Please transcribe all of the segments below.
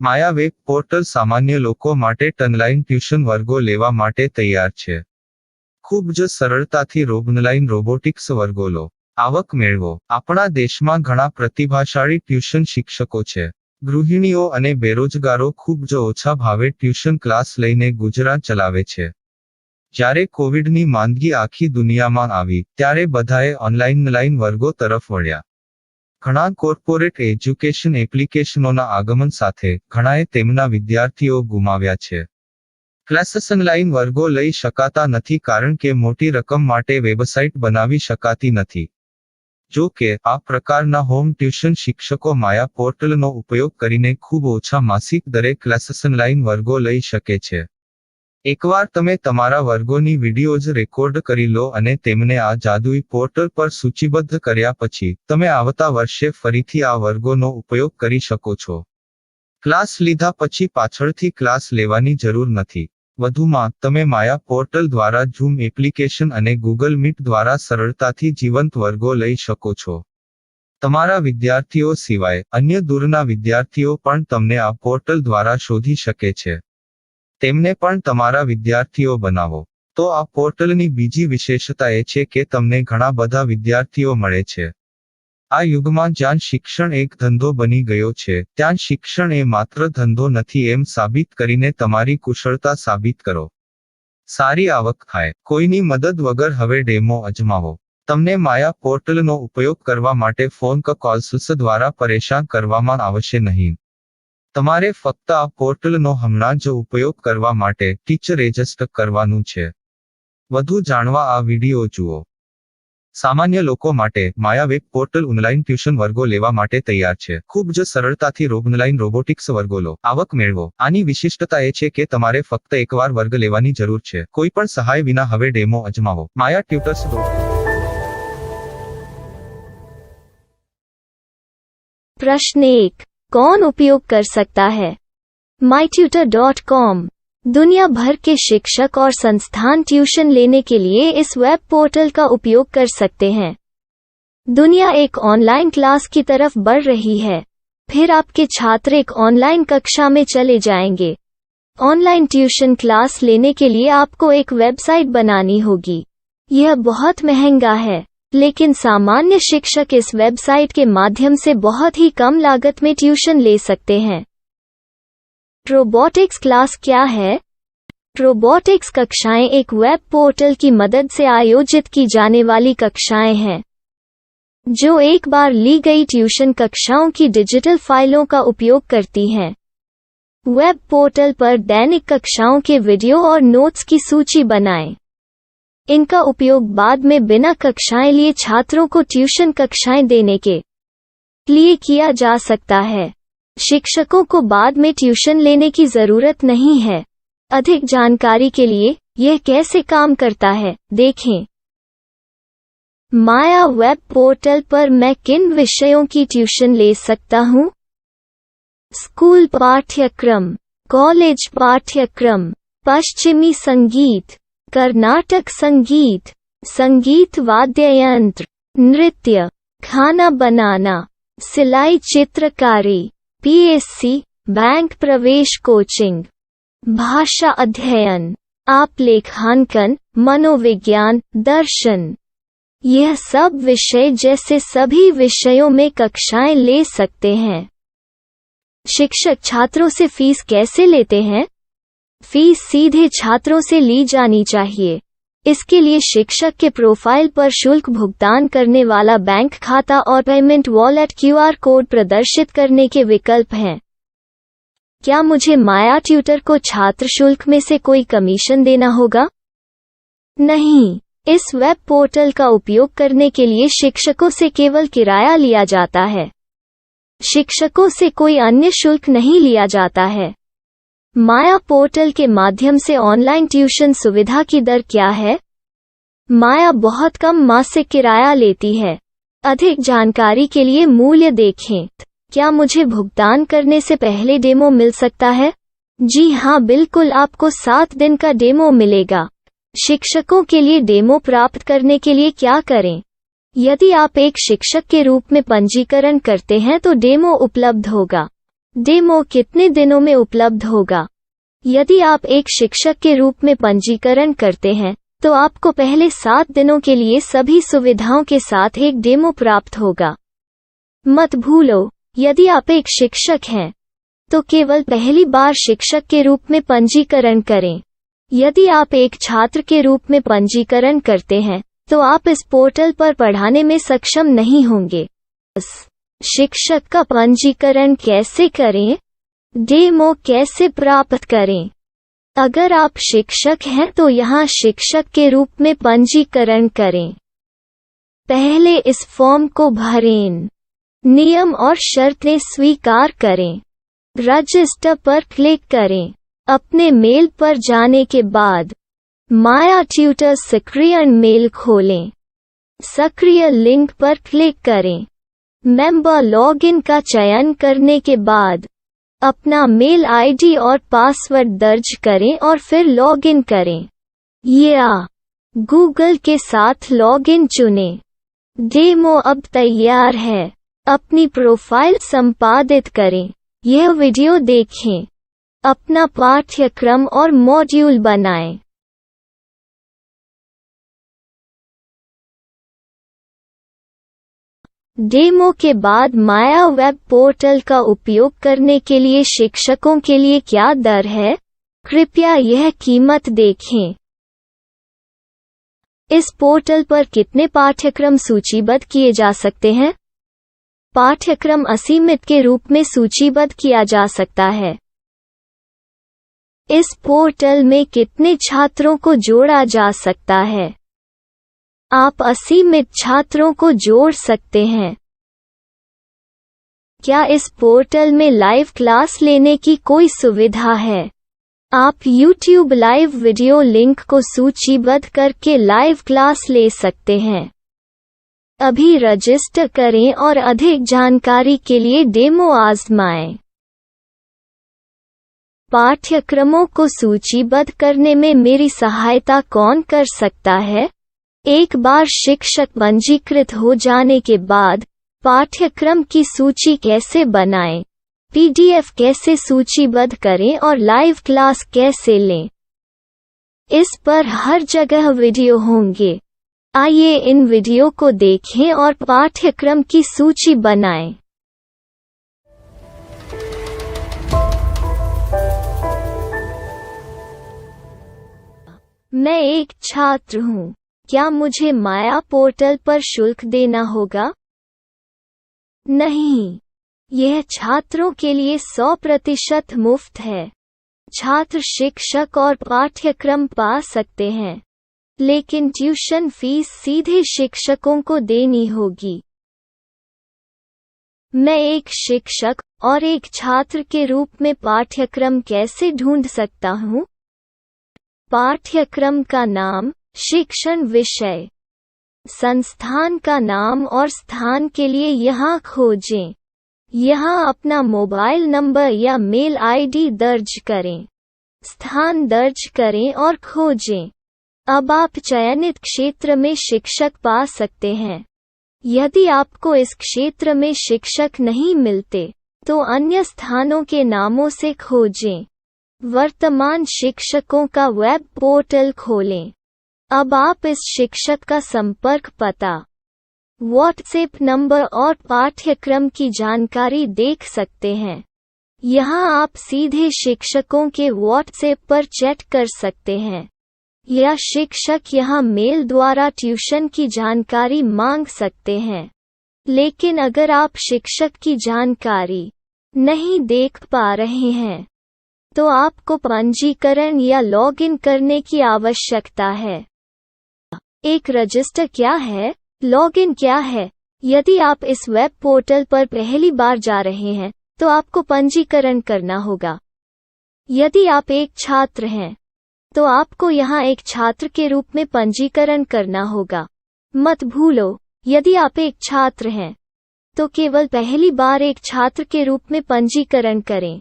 માયા web portal સામાન્ય લોકો માટે ઓનલાઈન ટ્યુશન વર્ગો લેવા માટે તૈયાર છે. ખૂબ જ સરળતાથી ઓનલાઈન રોબોટિક્સ વર્ગો લો, આવક મેળવો. આપણા દેશમાં ઘણા પ્રતિભાશાળી ટ્યુશન શિક્ષકો છે. ગૃહિણીઓ અને બેરોજગારો ખૂબ જ ઓછા ભાવે ટ્યુશન ક્લાસ લઈને ગુજરાન ચલાવે છે. જ્યારે કોવિડની માંદગી આખી દુનિયામાં આવી ત્યારે બધાએ ઓનલાઈન વર્ગો તરફ વળ્યા. ઘણા કોર્પોરેટ એજ્યુકેશન એપ્લિકેશનોના આગમન સાથે ઘણાએ તેમના વિદ્યાર્થીઓ ગુમાવ્યા છે. ક્લાસીસ ઓનલાઈન વર્ગો લઈ શકાતા નથી કારણ કે મોટી રકમ માટે વેબસાઇટ બનાવી શકાતી નથી. જો કે આ પ્રકારના હોમ ટ્યુશન શિક્ષકો માયા પોર્ટલનો ઉપયોગ કરીને ખૂબ ઓછા માસિક દરે ક્લાસીસ ઓનલાઈન વર્ગો લઈ શકે છે. એકવાર તમે તમારા વર્ગોની વિડીયોઝ રેકોર્ડ કરી લો અને તેમને આ જાદુઈ પોર્ટલ પર સૂચિબદ્ધ કર્યા પછી તમે આવતા વર્ષે ફરીથી આ વર્ગોનો ઉપયોગ કરી શકો છો. ક્લાસ લીધા પછી પાછળથી ક્લાસ લેવાની જરૂર નથી. વધુમાં તમે માયા પોર્ટલ દ્વારા ઝૂમ એપ્લિકેશન અને ગૂગલ મીટ દ્વારા સરળતાથી જીવંત વર્ગો લઈ શકો છો. તમારા વિદ્યાર્થીઓ સિવાય અન્ય દૂરના વિદ્યાર્થીઓ પણ તમને આ પોર્ટલ દ્વારા શોધી શકે છે. તેમને પણ તમારા વિદ્યાર્થીઓ બનાવો. તો આ પોર્ટલની બીજી વિશેષતા એ છે કે તમને ઘણા બધા વિદ્યાર્થીઓ મળે છે. આ યુગમાં જ્યાં શિક્ષણ એક ધંધો બની ગયો છે ત્યાં શિક્ષણ એ માત્ર ધંધો નથી એમ સાબિત કરીને તમારી કુશળતા સાબિત કરો. સારી આવક થાય. કોઈની મદદ વગર હવે ડેમો અજમાવો. તમને માયા પોર્ટલનો ઉપયોગ કરવા માટે ફોન કોલ્સ દ્વારા પરેશાન કરવામાં આવશે નહીં. તમારે ફક્ત આ પોર્ટલનો હમણાં જ ઉપયોગ કરવા માટે ટીચર રજિસ્ટર કરવાનું છે. વધુ જાણવા આ વિડિયો જુઓ. સામાન્ય લોકો માટે માયા વેબ પોર્ટલ ઓનલાઈન ટ્યુશન વર્ગો લેવા માટે તૈયાર છે. ખૂબ જ સરળતાથી ઓનલાઈન રોબોટિક્સ વર્ગો લો, આવક મેળવો. આની વિશિષ્ટતા એ છે કે તમારે ફક્ત એકવાર વર્ગ લેવાની જરૂર છે. કોઈ પણ સહાય વિના હવે ડેમો અજમાવો. માયા ટ્યુટર્સ. प्रश्न 1. कौन उपयोग कर सकता है? mytutor.com दुनिया भर के शिक्षक और संस्थान ट्यूशन लेने के लिए इस वेब पोर्टल का उपयोग कर सकते हैं. दुनिया एक ऑनलाइन क्लास की तरफ बढ़ रही है. फिर आपके छात्र एक ऑनलाइन कक्षा में चले जाएंगे. ऑनलाइन ट्यूशन क्लास लेने के लिए आपको एक वेबसाइट बनानी होगी. यह बहुत महंगा है, लेकिन सामान्य शिक्षक इस वेबसाइट के माध्यम से बहुत ही कम लागत में ट्यूशन ले सकते हैं. रोबोटिक्स क्लास क्या है? रोबोटिक्स कक्षाएं एक वेब पोर्टल की मदद से आयोजित की जाने वाली कक्षाएं हैं, जो एक बार ली गई ट्यूशन कक्षाओं की डिजिटल फाइलों का उपयोग करती हैं. वेब पोर्टल पर दैनिक कक्षाओं के वीडियो और नोट्स की सूची बनाएं. इनका उपयोग बाद में बिना कक्षाएं लिए छात्रों को ट्यूशन कक्षाएं देने के लिए किया जा सकता है. शिक्षकों को बाद में ट्यूशन लेने की जरूरत नहीं है. अधिक जानकारी के लिए यह कैसे काम करता है देखें. माया वेब पोर्टल पर मैं किन विषयों की ट्यूशन ले सकता हूँ? स्कूल पाठ्यक्रम, कॉलेज पाठ्यक्रम, पश्चिमी संगीत, कर्नाटक संगीत, संगीत वाद्य यंत्र, नृत्य, खाना बनाना, सिलाई चित्रकारी, पीएससी, बैंक प्रवेश कोचिंग, भाषा अध्ययन, आलेखांकन, मनोविज्ञान, दर्शन. यह सब विषय जैसे सभी विषयों में कक्षाएं ले सकते हैं. शिक्षक छात्रों से फीस कैसे लेते हैं? फीस सीधे छात्रों से ली जानी चाहिए. इसके लिए शिक्षक के प्रोफाइल पर शुल्क भुगतान करने वाला बैंक खाता और पेमेंट वॉलेट क्यूआर कोड प्रदर्शित करने के विकल्प हैं. क्या मुझे माया ट्यूटर को छात्र शुल्क में से कोई कमीशन देना होगा? नहीं. इस वेब पोर्टल का उपयोग करने के लिए शिक्षकों से केवल किराया लिया जाता है. शिक्षकों से कोई अन्य शुल्क नहीं लिया जाता है. माया पोर्टल के माध्यम से ऑनलाइन ट्यूशन सुविधा की दर क्या है? माया बहुत कम मासिक किराया लेती है. अधिक जानकारी के लिए मूल्य देखें. क्या मुझे भुगतान करने से पहले डेमो मिल सकता है? जी हाँ, बिल्कुल. आपको 7 दिन का डेमो मिलेगा. शिक्षकों के लिए डेमो प्राप्त करने के लिए क्या करें? यदि आप एक शिक्षक के रूप में पंजीकरण करते हैं तो डेमो उपलब्ध होगा. डेमो कितने दिनों में उपलब्ध होगा? यदि आप एक शिक्षक के रूप में पंजीकरण करते हैं, तो आपको पहले 7 दिनों के लिए सभी सुविधाओं के साथ एक डेमो प्राप्त होगा। मत भूलो, यदि आप एक शिक्षक हैं, तो केवल पहली बार शिक्षक के रूप में पंजीकरण करें। यदि आप एक छात्र के रूप में पंजीकरण करते हैं, तो आप इस पोर्टल पर पढ़ाने में सक्षम नहीं होंगे। शिक्षक का पंजीकरण कैसे करें? डेमो कैसे प्राप्त करें? अगर आप शिक्षक हैं तो यहाँ शिक्षक के रूप में पंजीकरण करें। पहले इस फॉर्म को भरें। नियम और शर्तें स्वीकार करें। रजिस्टर पर क्लिक करें। अपने मेल पर जाने के बाद माया ट्यूटर सक्रिय मेल खोलें। सक्रिय लिंक पर क्लिक करें। मेंबर लॉगिन का चयन करने के बाद अपना मेल आईडी और पासवर्ड दर्ज करें और फिर लॉगिन करें या गूगल के साथ लॉगिन चुनें। डेमो अब तैयार है। अपनी प्रोफाइल संपादित करें। यह वीडियो देखें। अपना पाठ्यक्रम और मॉड्यूल बनाएं। डेमो के बाद माया वेब पोर्टल का उपयोग करने के लिए शिक्षकों के लिए क्या दर है? कृपया यह कीमत देखें। इस पोर्टल पर कितने पाठ्यक्रम सूचीबद्ध किए जा सकते हैं? पाठ्यक्रम असीमित के रूप में सूचीबद्ध किया जा सकता है। इस पोर्टल में कितने छात्रों को जोड़ा जा सकता है? आप असीमित छात्रों को जोड़ सकते हैं। क्या इस पोर्टल में लाइव क्लास लेने की कोई सुविधा है? आप YouTube लाइव वीडियो लिंक को सूचीबद्ध करके लाइव क्लास ले सकते हैं। अभी रजिस्टर करें और अधिक जानकारी के लिए डेमो आजमाएं। पाठ्यक्रमों को सूचीबद्ध करने में मेरी सहायता कौन कर सकता है? एक बार शिक्षक पंजीकृत हो जाने के बाद पाठ्यक्रम की सूची कैसे बनाएं, PDF कैसे सूचीबद्ध करें और लाइव क्लास कैसे लें, इस पर हर जगह वीडियो होंगे। आइए इन वीडियो को देखें और पाठ्यक्रम की सूची बनाएं। मैं एक छात्र हूँ। क्या मुझे माया पोर्टल पर शुल्क देना होगा? नहीं, यह छात्रों के लिए 100% मुफ्त है। छात्र शिक्षक और पाठ्यक्रम पा सकते हैं, लेकिन ट्यूशन फीस सीधे शिक्षकों को देनी होगी। मैं एक शिक्षक और एक छात्र के रूप में पाठ्यक्रम कैसे ढूंढ सकता हूँ? पाठ्यक्रम का नाम, शिक्षण विषय, संस्थान का नाम और स्थान के लिए यहाँ खोजें। यहाँ अपना मोबाइल नंबर या मेल आईडी दर्ज करें। स्थान दर्ज करें और खोजें। अब आप चयनित क्षेत्र में शिक्षक पा सकते हैं। यदि आपको इस क्षेत्र में शिक्षक नहीं मिलते, तो अन्य स्थानों के नामों से खोजें। वर्तमान शिक्षकों का वेब पोर्टल खोलें। अब आप इस शिक्षक का संपर्क पता, व्हाट्सएप नंबर और पाठ्यक्रम की जानकारी देख सकते हैं। यहाँ आप सीधे शिक्षकों के व्हाट्सएप पर चैट कर सकते हैं, या शिक्षक यहाँ मेल द्वारा ट्यूशन की जानकारी मांग सकते हैं। लेकिन अगर आप शिक्षक की जानकारी नहीं देख पा रहे हैं, तो आपको पंजीकरण या लॉगिन करने की आवश्यकता है। एक रजिस्टर क्या है? लॉगिन क्या है? यदि आप इस वेब पोर्टल पर पहली बार जा रहे हैं, तो आपको पंजीकरण करना होगा। यदि आप एक छात्र हैं, तो आपको यहाँ एक छात्र के रूप में पंजीकरण करना होगा। मत भूलो, यदि आप एक छात्र हैं, तो केवल पहली बार एक छात्र के रूप में पंजीकरण करें।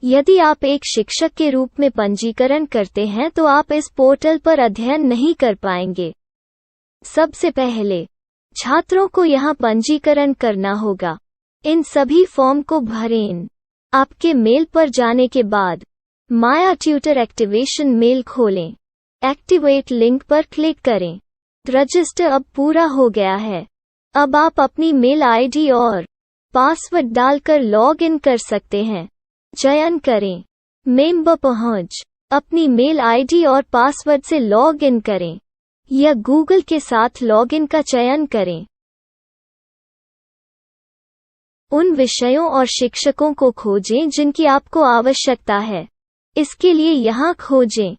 यदि आप एक शिक्षक के रूप में पंजीकरण करते हैं तो आप इस पोर्टल पर अध्ययन नहीं कर पाएंगे। सबसे पहले छात्रों को यहाँ पंजीकरण करना होगा। इन सभी फॉर्म को भरें। आपके मेल पर जाने के बाद माया ट्यूटर एक्टिवेशन मेल खोलें। एक्टिवेट लिंक पर क्लिक करें। रजिस्टर अब पूरा हो गया है। अब आप अपनी मेल आईडी और पासवर्ड डालकर लॉग इन कर सकते हैं। चयन करें मेंबर पहुंच। अपनी मेल आईडी और पासवर्ड से लॉग इन करें या गूगल के साथ लॉग इन का चयन करें। उन विषयों और शिक्षकों को खोजें जिनकी आपको आवश्यकता है। इसके लिए यहाँ खोजें।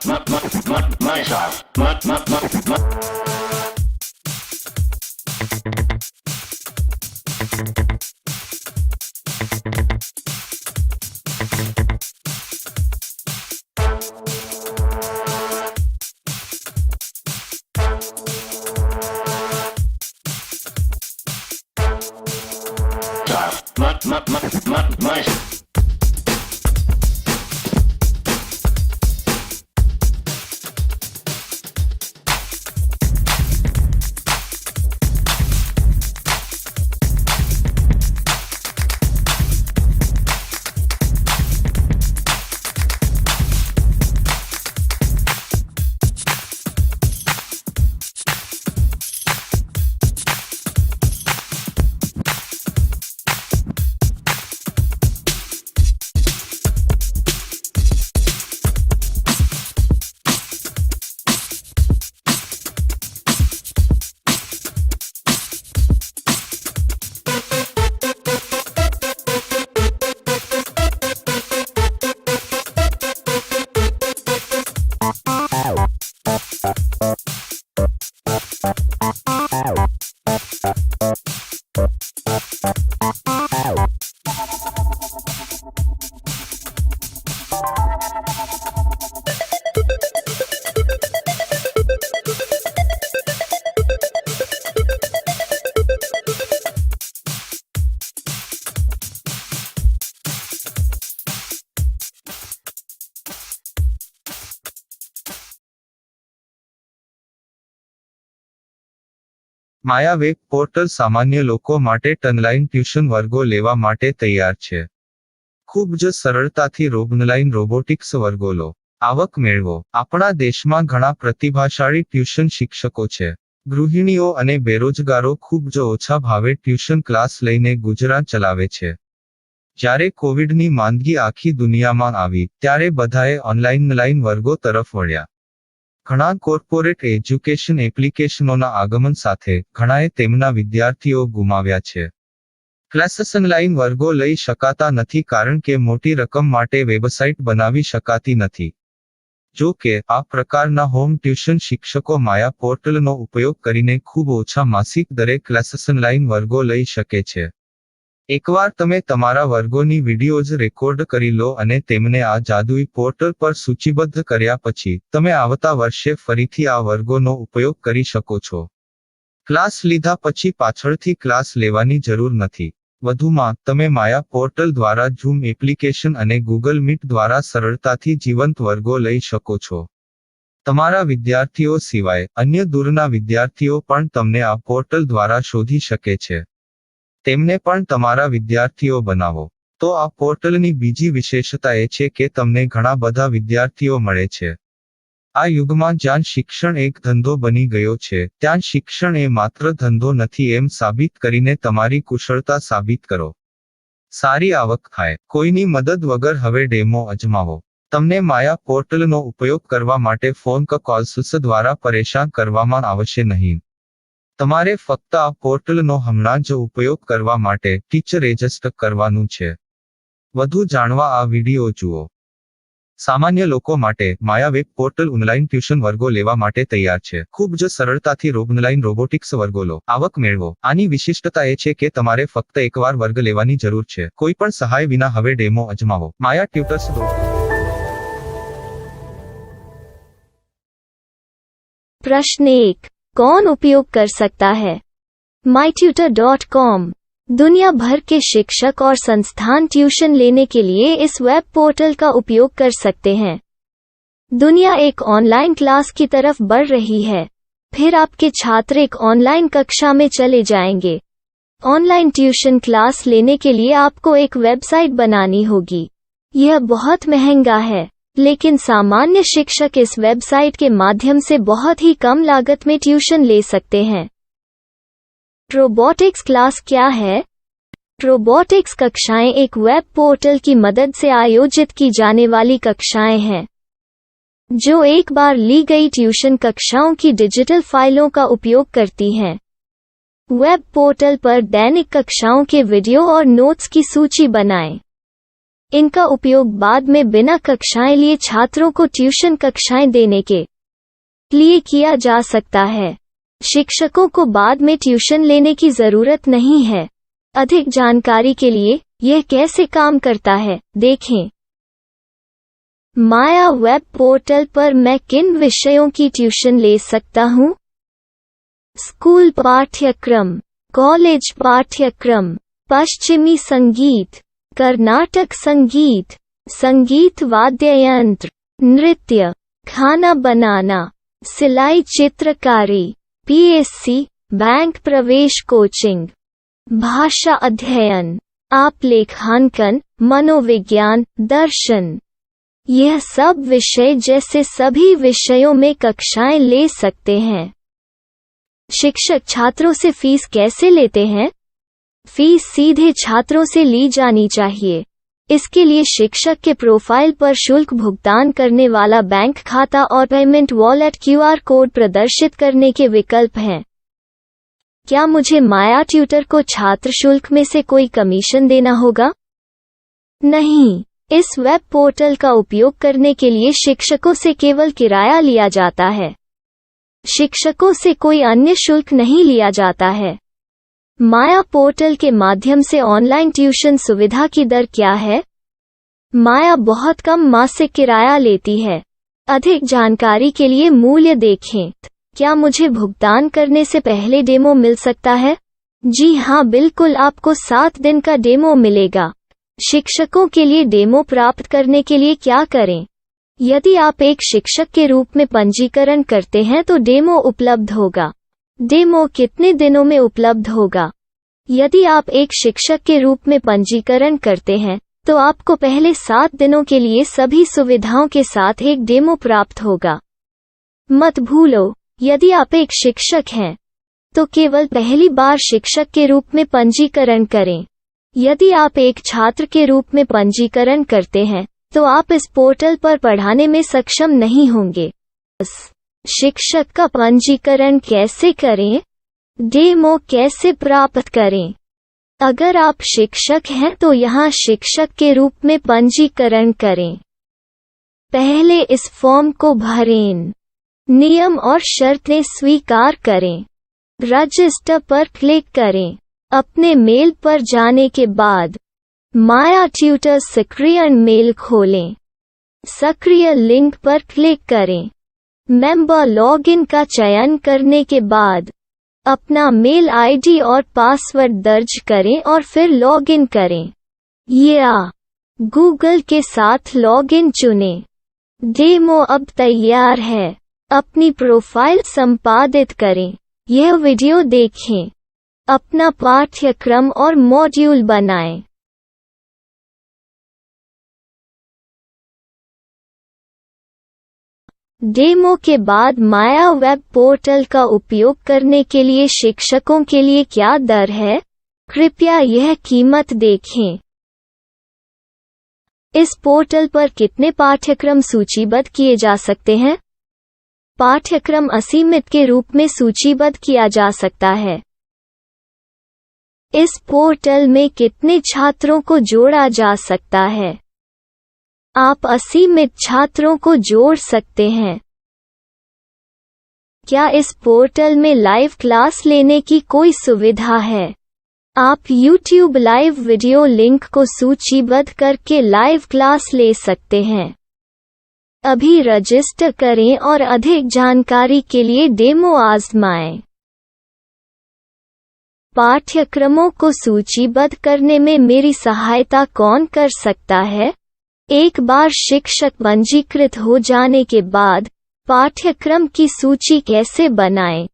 My style. My Maya web portal સામાન્ય લોકો માટે ઓનલાઈન ટ્યુશન વર્ગો લેવા માટે તૈયાર છે. ખૂબ જ સરળતાથી ઓનલાઈન રોબોટિક્સ વર્ગો લો. આવક મેળવો. આપણા દેશમાં ઘણા પ્રતિભાશાળી ટ્યુશન શિક્ષકો છે. ગૃહિણીઓ અને બેરોજગારો ખૂબ જ ઓછા ભાવે ટ્યુશન ક્લાસ લઈને ગુજરાન ચલાવે છે. જ્યારે કોવિડની માંદગી આખી દુનિયામાં આવી ત્યારે બધાએ ઓનલાઈન વર્ગો તરફ વળ્યા. ઘણા કોર્પોરેટ એજ્યુકેશન એપ્લિકેશનોના આગમન સાથે ઘણાએ તેમના વિદ્યાર્થીઓ ગુમાવ્યા છે. ક્લાસીસ ઓનલાઈન વર્ગો લઈ શકાતા નથી કારણ કે મોટી રકમ માટે વેબસાઇટ બનાવી શકાતી નથી. જો કે આ પ્રકારના હોમ ટ્યુશન શિક્ષકો માયા પોર્ટલનો ઉપયોગ કરીને ખૂબ ઓછા માસિક દરે ક્લાસીસ ઓનલાઈન વર્ગો લઈ શકે છે. એકવાર તમે તમારા વર્ગોની વિડીયોઝ રેકોર્ડ કરી લો અને તેમને આ જાદુઈ પોર્ટલ પર સૂચિબદ્ધ કર્યા પછી તમે આવતા વર્ષે ફરીથી આ વર્ગોનો ઉપયોગ કરી શકો છો. ક્લાસ લીધા પછી પાછળથી ક્લાસ લેવાની જરૂર નથી. વધુમાં તમે માયા પોર્ટલ દ્વારા ઝૂમ એપ્લિકેશન અને ગૂગલ મીટ દ્વારા સરળતાથી જીવંત વર્ગો લઈ શકો છો. તમારા વિદ્યાર્થીઓ સિવાય અન્ય દૂરના વિદ્યાર્થીઓ પણ તમને આ પોર્ટલ દ્વારા શોધી શકે છે. તેમને પણ તમારા વિદ્યાર્થીઓ બનાવો. તો આ પોર્ટલની બીજી વિશેષતા એ છે કે તમને ઘણા બધા વિદ્યાર્થીઓ મળે છે. આ યુગમાં જ્યાં શિક્ષણ એક ધંધો બની ગયો છે ત્યાં શિક્ષણ એ માત્ર ધંધો નથી એમ સાબિત કરીને તમારી કુશળતા સાબિત કરો. સારી આવક થાય. કોઈની મદદ વગર હવે ડેમો અજમાવો. તમને માયા પોર્ટલનો ઉપયોગ કરવા માટે ફોન કોલ્સ દ્વારા પરેશાન કરવામાં આવશે નહીં. તમારે ફક્ત આ પોર્ટલનો હમણાં જ ઉપયોગ કરવા માટે ટીચર રજિસ્ટર કરવાનું છે. વધુ જાણવા આ વિડીયો જુઓ. સામાન્ય લોકો માટે માયા વેબ પોર્ટલ ઓનલાઈન ટ્યુશન વર્ગો લેવા માટે તૈયાર છે. ખૂબ જ સરળતાથી ઓનલાઈન રોબોટિક્સ વર્ગો લો. આવક મેળવો. આની વિશિષ્ટતા એ છે કે તમારે ફક્ત એકવાર વર્ગ લેવાની જરૂર છે. કોઈ પણ સહાય વિના હવે ડેમો અજમાવો. માયા ટ્યુટર્સ. प्रश्न 1. कौन उपयोग कर सकता है? mytutor.com दुनिया भर के शिक्षक और संस्थान ट्यूशन लेने के लिए इस वेब पोर्टल का उपयोग कर सकते हैं. दुनिया एक ऑनलाइन क्लास की तरफ बढ़ रही है. फिर आपके छात्र एक ऑनलाइन कक्षा में चले जाएंगे. ऑनलाइन ट्यूशन क्लास लेने के लिए आपको एक वेबसाइट बनानी होगी. यह बहुत महंगा है, लेकिन सामान्य शिक्षक इस वेबसाइट के माध्यम से बहुत ही कम लागत में ट्यूशन ले सकते हैं. रोबोटिक्स क्लास क्या है? रोबोटिक्स कक्षाएं एक वेब पोर्टल की मदद से आयोजित की जाने वाली कक्षाएं हैं, जो एक बार ली गई ट्यूशन कक्षाओं की डिजिटल फाइलों का उपयोग करती हैं. वेब पोर्टल पर दैनिक कक्षाओं के वीडियो और नोट्स की सूची बनाएं. इनका उपयोग बाद में बिना कक्षाएं लिए छात्रों को ट्यूशन कक्षाएं देने के लिए किया जा सकता है। शिक्षकों को बाद में ट्यूशन लेने की जरूरत नहीं है। अधिक जानकारी के लिए यह कैसे काम करता है, देखें। माया वेब पोर्टल पर मैं किन विषयों की ट्यूशन ले सकता हूँ? स्कूल पाठ्यक्रम, कॉलेज पाठ्यक्रम, पश्चिमी संगीत, कर्नाटक संगीत, संगीत वाद्य यंत्र, नृत्य, खाना बनाना, सिलाई चित्रकारी, पीएससी, बैंक प्रवेश कोचिंग, भाषा अध्ययन, आप लेखांकन, मनोविज्ञान, दर्शन। यह सब विषय जैसे सभी विषयों में कक्षाएं ले सकते हैं। शिक्षक छात्रों से फीस कैसे लेते हैं? फीस सीधे छात्रों से ली जानी चाहिए। इसके लिए शिक्षक के प्रोफाइल पर शुल्क भुगतान करने वाला बैंक खाता और पेमेंट वॉलेट क्यूआर कोड प्रदर्शित करने के विकल्प हैं। क्या मुझे माया ट्यूटर को छात्र शुल्क में से कोई कमीशन देना होगा? नहीं, इस वेब पोर्टल का उपयोग करने के लिए शिक्षकों से केवल किराया लिया जाता है। शिक्षकों से कोई अन्य शुल्क नहीं लिया जाता है। माया पोर्टल के माध्यम से ऑनलाइन ट्यूशन सुविधा की दर क्या है? माया बहुत कम मासिक किराया लेती है। अधिक जानकारी के लिए मूल्य देखें। क्या मुझे भुगतान करने से पहले डेमो मिल सकता है? जी हाँ, बिल्कुल, आपको 7 दिन का डेमो मिलेगा। शिक्षकों के लिए डेमो प्राप्त करने के लिए क्या करें? यदि आप एक शिक्षक के रूप में पंजीकरण करते हैं तो डेमो उपलब्ध होगा। डेमो कितने दिनों में उपलब्ध होगा? यदि आप एक शिक्षक के रूप में पंजीकरण करते हैं तो आपको पहले 7 दिनों के लिए सभी सुविधाओं के साथ एक डेमो प्राप्त होगा। मत भूलो, यदि आप एक शिक्षक हैं तो केवल पहली बार शिक्षक के रूप में पंजीकरण करें। यदि आप एक छात्र के रूप में पंजीकरण करते हैं तो आप इस पोर्टल पर पढ़ाने में सक्षम नहीं होंगे। शिक्षक का पंजीकरण कैसे करें? डेमो कैसे प्राप्त करें? अगर आप शिक्षक हैं तो यहाँ शिक्षक के रूप में पंजीकरण करें। पहले इस फॉर्म को भरें। नियम और शर्तें स्वीकार करें। रजिस्टर पर क्लिक करें। अपने मेल पर जाने के बाद माया ट्यूटर सक्रिय मेल खोलें। सक्रिय लिंक पर क्लिक करें। मेंबर लॉगिन का चयन करने के बाद अपना मेल आईडी और पासवर्ड दर्ज करें और फिर लॉगिन करें या गूगल के साथ लॉगिन चुनें। डेमो अब तैयार है। अपनी प्रोफाइल संपादित करें। यह वीडियो देखें। अपना पाठ्यक्रम और मॉड्यूल बनाएं। डेमो के बाद माया वेब पोर्टल का उपयोग करने के लिए शिक्षकों के लिए क्या दर है? कृपया यह कीमत देखें। इस पोर्टल पर कितने पाठ्यक्रम सूचीबद्ध किए जा सकते हैं? पाठ्यक्रम असीमित के रूप में सूचीबद्ध किया जा सकता है। इस पोर्टल में कितने छात्रों को जोड़ा जा सकता है? आप असीमित छात्रों को जोड़ सकते हैं। क्या इस पोर्टल में लाइव क्लास लेने की कोई सुविधा है? आप YouTube लाइव वीडियो लिंक को सूचीबद्ध करके लाइव क्लास ले सकते हैं। अभी रजिस्टर करें और अधिक जानकारी के लिए डेमो आजमाएं। पाठ्यक्रमों को सूचीबद्ध करने में मेरी सहायता कौन कर सकता है? एक बार शिक्षक पंजीकृत हो जाने के बाद पाठ्यक्रम की सूची कैसे बनाएं,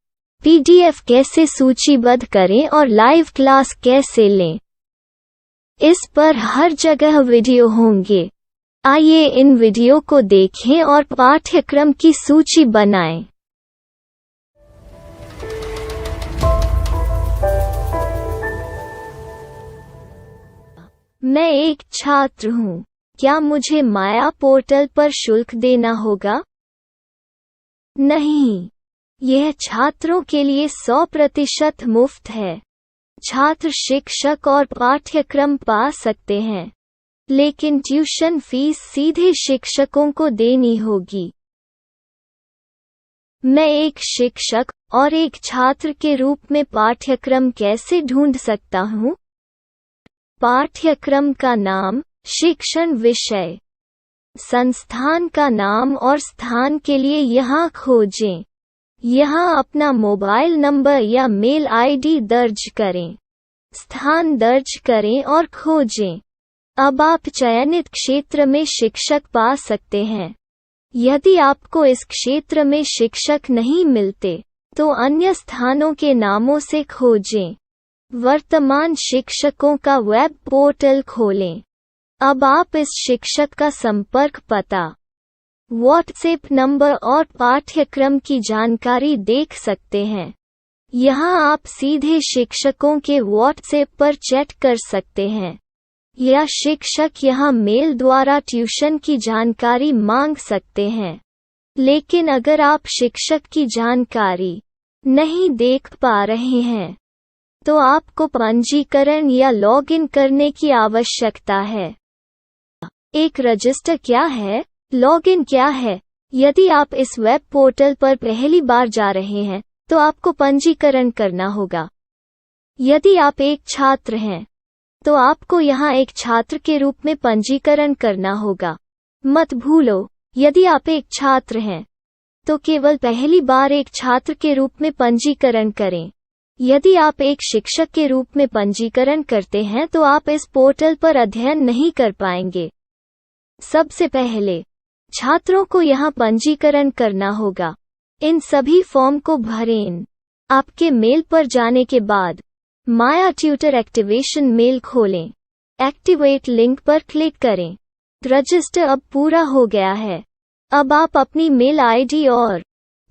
PDF कैसे सूचीबद्ध करें और लाइव क्लास कैसे लें, इस पर हर जगह वीडियो होंगे। आइए इन वीडियो को देखें और पाठ्यक्रम की सूची बनाएं। मैं एक छात्र हूँ। क्या मुझे माया पोर्टल पर शुल्क देना होगा? नहीं, यह छात्रों के लिए 100% मुफ्त है। छात्र शिक्षक और पाठ्यक्रम पा सकते हैं। लेकिन ट्यूशन फीस सीधे शिक्षकों को देनी होगी। मैं एक शिक्षक और एक छात्र के रूप में पाठ्यक्रम कैसे ढूंढ सकता हूँ? पाठ्यक्रम का नाम, शिक्षण विषय, संस्थान का नाम और स्थान के लिए यहाँ खोजें। यहाँ अपना मोबाइल नंबर या मेल आईडी दर्ज करें। स्थान दर्ज करें और खोजें। अब आप चयनित क्षेत्र में शिक्षक पा सकते हैं। यदि आपको इस क्षेत्र में शिक्षक नहीं मिलते, तो अन्य स्थानों के नामों से खोजें। वर्तमान शिक्षकों का वेब पोर्टल खोलें। अब आप इस शिक्षक का संपर्क पता, व्हाट्सएप नंबर और पाठ्यक्रम की जानकारी देख सकते हैं। यहाँ आप सीधे शिक्षकों के व्हाट्सएप पर चैट कर सकते हैं, या शिक्षक यहाँ मेल द्वारा ट्यूशन की जानकारी मांग सकते हैं। लेकिन अगर आप शिक्षक की जानकारी नहीं देख पा रहे हैं, तो आपको पंजीकरण या लॉगिन करने की आवश्यकता है। एक रजिस्टर क्या है? लॉगिन क्या है? यदि आप इस वेब पोर्टल पर पहली बार जा रहे हैं, तो आपको पंजीकरण करना होगा। यदि आप एक छात्र हैं, तो आपको यहाँ एक छात्र के रूप में पंजीकरण करना होगा। मत भूलो, यदि आप एक छात्र हैं, तो केवल पहली बार एक छात्र के रूप में पंजीकरण करें। यदि आप एक शिक्षक के रूप में पंजीकरण करते हैं, तो आप इस पोर्टल पर अध्ययन नहीं कर पाएंगे। सबसे पहले छात्रों को यहाँ पंजीकरण करना होगा। इन सभी फॉर्म को भरें। आपके मेल पर जाने के बाद माया ट्यूटर एक्टिवेशन मेल खोलें। एक्टिवेट लिंक पर क्लिक करें। रजिस्टर अब पूरा हो गया है। अब आप अपनी मेल आईडी और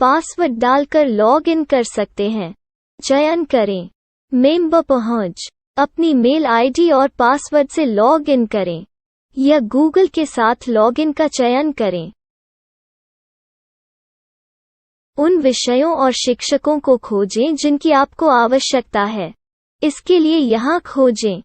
पासवर्ड डालकर लॉग इन कर सकते हैं। चयन करें मेंबर पहुंच। अपनी मेल आईडी और पासवर्ड से लॉग इन करें, या गूगल के साथ लॉगिन का चयन करें। उन विषयों और शिक्षकों को खोजें जिनकी आपको आवश्यकता है। इसके लिए यहाँ खोजें।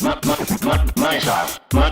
my style. My